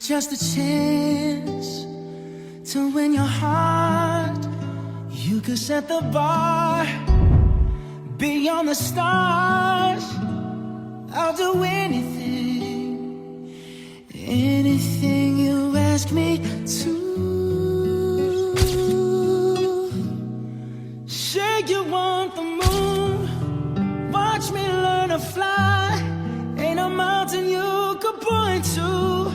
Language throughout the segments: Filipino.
Just a chance to win your heart. You could set the bar beyond the stars. I'll do anything, anything you ask me to. Say you want the moon, watch me learn to fly. Ain't a mountain you could point to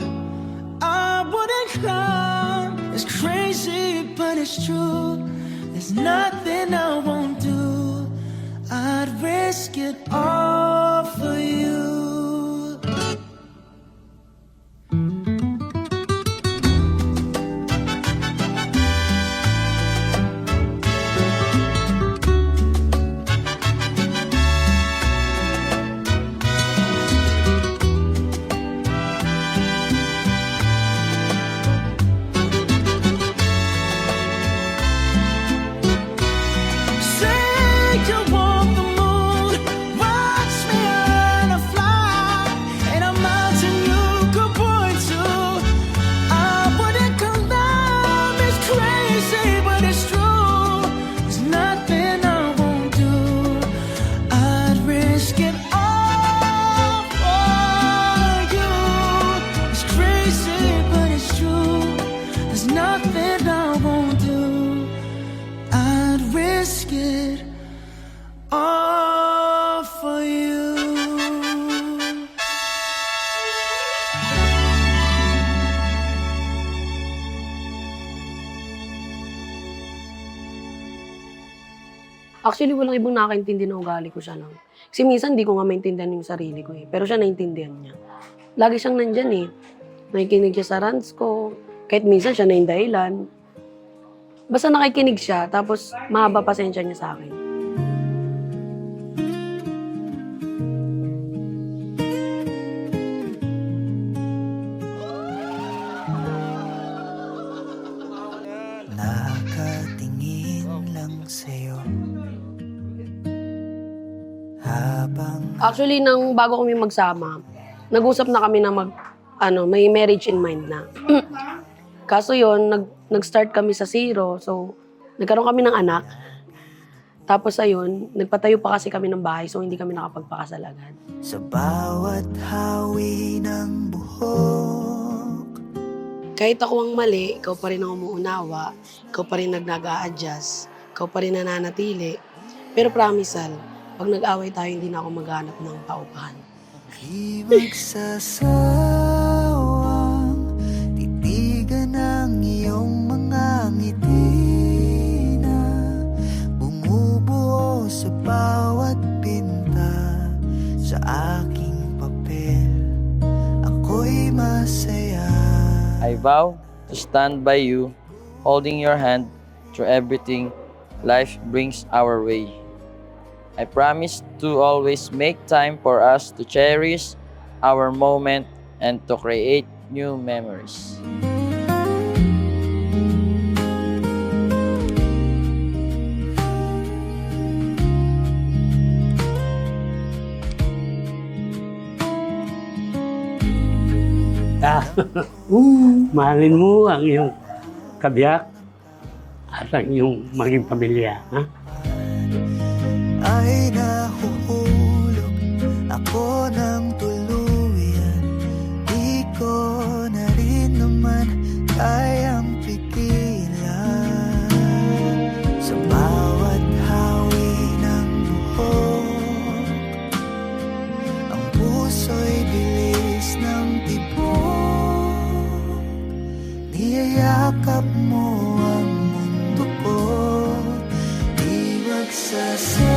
I wouldn't climb. It's crazy, but it's true. There's nothing I won't do. I'd risk it all for you. Actually, walang ibang nakakaintindi na ugali ko siya lang. Kasi minsan, di ko nga maintindihan yung sarili ko eh. Pero siya naintindihan niya. Lagi siyang nandyan eh. Nakikinig siya sa rants ko. Kahit minsan siya na yung dahilan. Basta nakikinig siya, tapos mahaba pasensya niya sa akin. Nakatingin lang sa'yo. Actually, nang bago kami magsama, nag-usap na kami na may marriage in mind na. Kaso yon nag-start kami sa zero, so nagkaroon kami ng anak. Tapos ayun, nagpatayo pa kasi kami ng bahay, so hindi kami nakapagpakasal agad. Sa bawat hawi ng buhok. Kahit ako ang mali, ikaw pa rin ang umuunawa, ikaw pa rin nag-a-adjust, ikaw pa rin nananatili. Pero promise, Al, pag nag-away tayo, hindi na ako maghanap ng paupahan. Di magsasawang titigan ang iyong mga ngiti na bumubuo sa bawat pinta sa aking papel. Ako'y masaya. I vow to stand by you, holding your hand through everything life brings our way. I promise to always make time for us to cherish our moment and to create new memories. Mahalin mo ang iyong kabiyak at ang iyong maging pamilya. Ha? Ay nahuhulog ako ng tuluyan. Di ko na rin naman kayang pigilan. Sa bawat hawi ng buhok, ang puso'y bilis ng tibok. Niyayakap mo ang mundo ko. Di magsasawang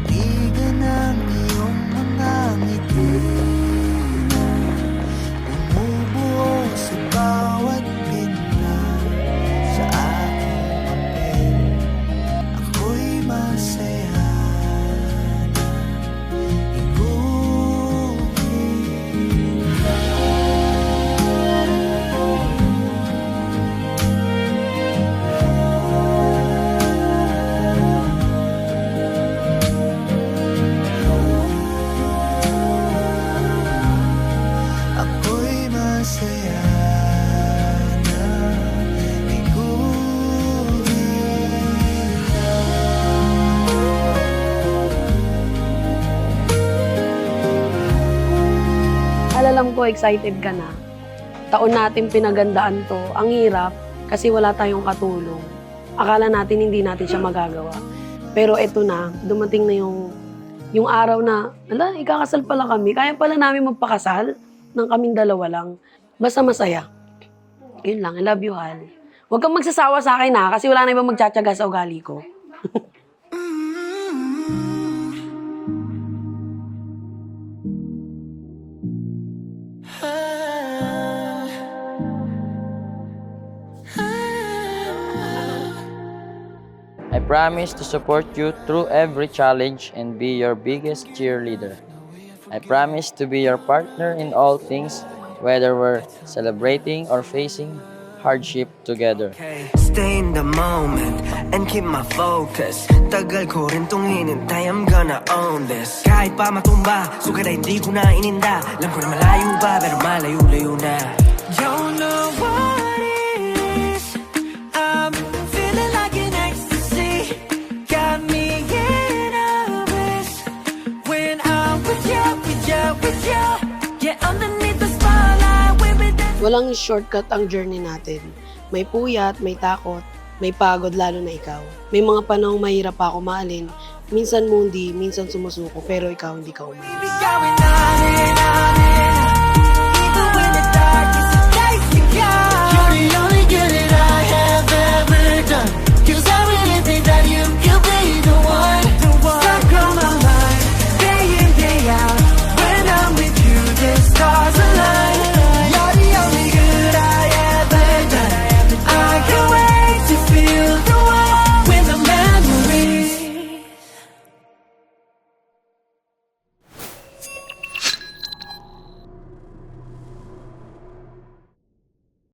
titigan ang iyong mga ngiti na bumubuo sa bawat pinta sa aking papel. Ako'y masaya na iguhin. ko excited ka na. Taon natin pinagandaan to. Ang hirap kasi wala tayong katulong. Akala natin hindi natin siya magagawa. Pero eto na, dumating na yung araw na, ala, ikakasal pala kami. Kaya pala namin magpakasal ng kaming dalawa lang. Basta masaya. Yun lang, I love you, Hal. Huwag kang magsasawa sa akin ha, kasi wala na ibang magtsatsaga sa ugali ko. I promise to support you through every challenge and be your biggest cheerleader. I promise to be your partner in all things, whether we're celebrating or facing hardship together. Stay in the moment and keep my focus. Tagal ko rin tong hinintay, I'm gonna own this. Kahit pa matumba, sugat ay di ko na ininda. Alam ko na malayo ba, pero malayo-layo na. Don't know what it is, I'm feeling like an ecstasy. Got me in a bliss when I'm with you, with you, with you. Yeah, underneath the spotlight, we've been dancing. Walang shortcut ang journey natin. May puyat, may takot, may pagod lalo na ikaw. May mga panahong mahirap pa ako maalin. Minsan mundi, minsan sumusuko, pero ikaw hindi ka umalis. Baby, going